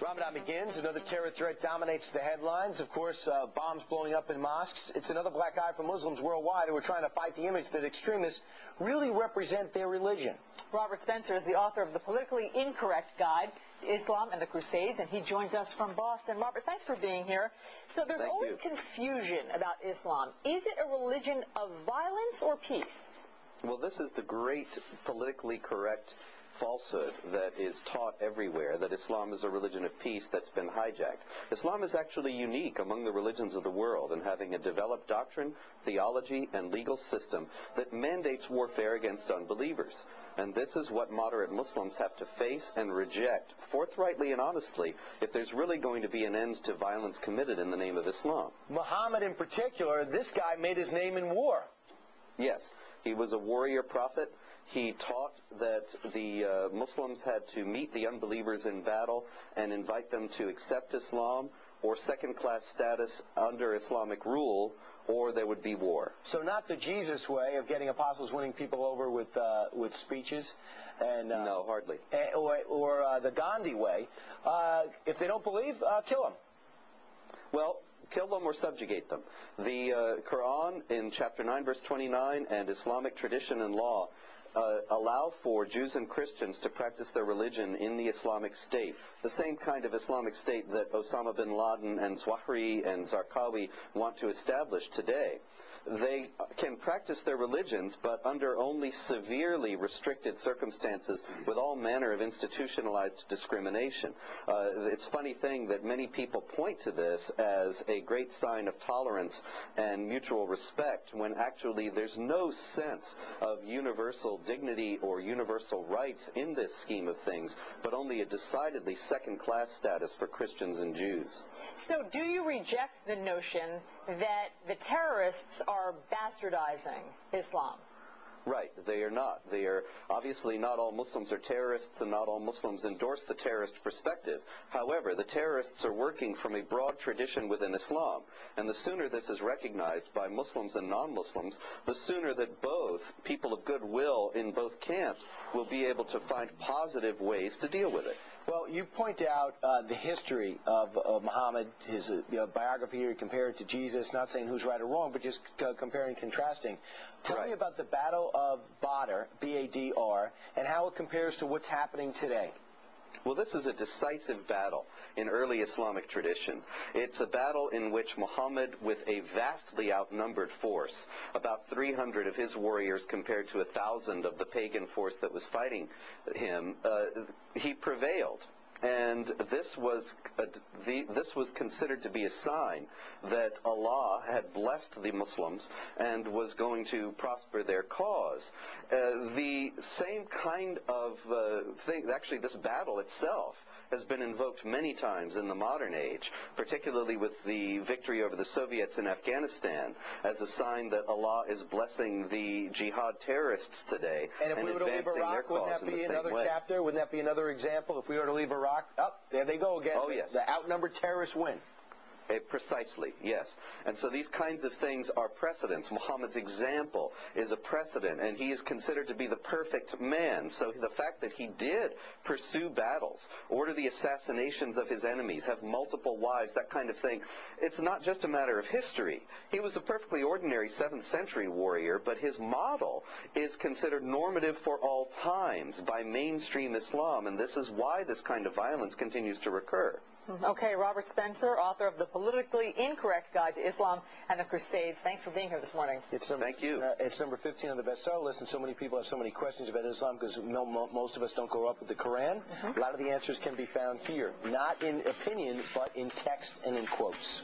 Ramadan begins. Another terror threat dominates the headlines. Of course, bombs blowing up in mosques. It's another black eye for Muslims worldwide who are trying to fight the image that extremists really represent their religion. Robert Spencer is the author of The Politically Incorrect Guide to Islam and the Crusades, and he joins us from Boston. Robert, thanks for being here. So there's always confusion about Islam. Is it a religion of violence or peace? Well, this is the great politically correct falsehood that is taught everywhere, that Islam is a religion of peace that's been hijacked. Islam is actually unique among the religions of the world in having a developed doctrine, theology, and legal system that mandates warfare against unbelievers. And this is what moderate Muslims have to face and reject forthrightly and honestly if there's really going to be an end to violence committed in the name of Islam. Muhammad in particular, this guy made his name in war. Yes, he was a warrior prophet. He taught that the Muslims had to meet the unbelievers in battle and invite them to accept Islam or second-class status under Islamic rule, or there would be war. So not the Jesus way of getting apostles winning people over with speeches, and no, hardly. Or the Gandhi way. If they don't believe, kill them. Well, kill them or subjugate them. The Quran in chapter 9, verse 29, and Islamic tradition and law allow for Jews and Christians to practice their religion in the Islamic State, the same kind of Islamic State that Osama bin Laden and Zawahiri and Zarqawi want to establish today. They can practice their religions, but under only severely restricted circumstances with all manner of institutionalized discrimination. It's a funny thing that many people point to this as a great sign of tolerance and mutual respect when actually there's no sense of universal dignity or universal rights in this scheme of things, but only a decidedly second-class status for Christians and Jews. So do you reject the notion that the terrorists are bastardizing Islam? Right, they are not. They are obviously not all Muslims are terrorists, and not all Muslims endorse the terrorist perspective. However, the terrorists are working from a broad tradition within Islam, and the sooner this is recognized by Muslims and non-Muslims, the sooner that both people of goodwill in both camps will be able to find positive ways to deal with it. Well, you point out the history of Muhammad, his biography here, compared to Jesus, not saying who's right or wrong, but just comparing and contrasting. Tell me about the Battle of Badr, B-A-D-R, and how it compares to what's happening today. Well, this is a decisive battle in early Islamic tradition. It's a battle in which Muhammad, with a vastly outnumbered force, about 300 of his warriors compared to 1,000 of the pagan force that was fighting him, he prevailed. And this was considered to be a sign that Allah had blessed the Muslims and was going to prosper their cause. The same kind of thing, actually this battle itself, has been invoked many times in the modern age, particularly with the victory over the Soviets in Afghanistan, as a sign that Allah is blessing the jihad terrorists today and if we were to leave Iraq, wouldn't that be another chapter? Wouldn't that be another example? If we were to leave Iraq, there they go again. Oh, yes. The outnumbered terrorists win. Precisely, yes. And so these kinds of things are precedents. Muhammad's example is a precedent, and he is considered to be the perfect man. So the fact that he did pursue battles, order the assassinations of his enemies, have multiple wives, that kind of thing, it's not just a matter of history. He was a perfectly ordinary 7th century warrior, but his model is considered normative for all times by mainstream Islam, and this is why this kind of violence continues to recur. Okay, Robert Spencer, author of The Politically Incorrect Guide to Islam and the Crusades. Thanks for being here this morning. Thank you. It's number 15 on the bestseller list, and so many people have so many questions about Islam because most of us don't grow up with the Quran. A lot of the answers can be found here, not in opinion, but in text and in quotes.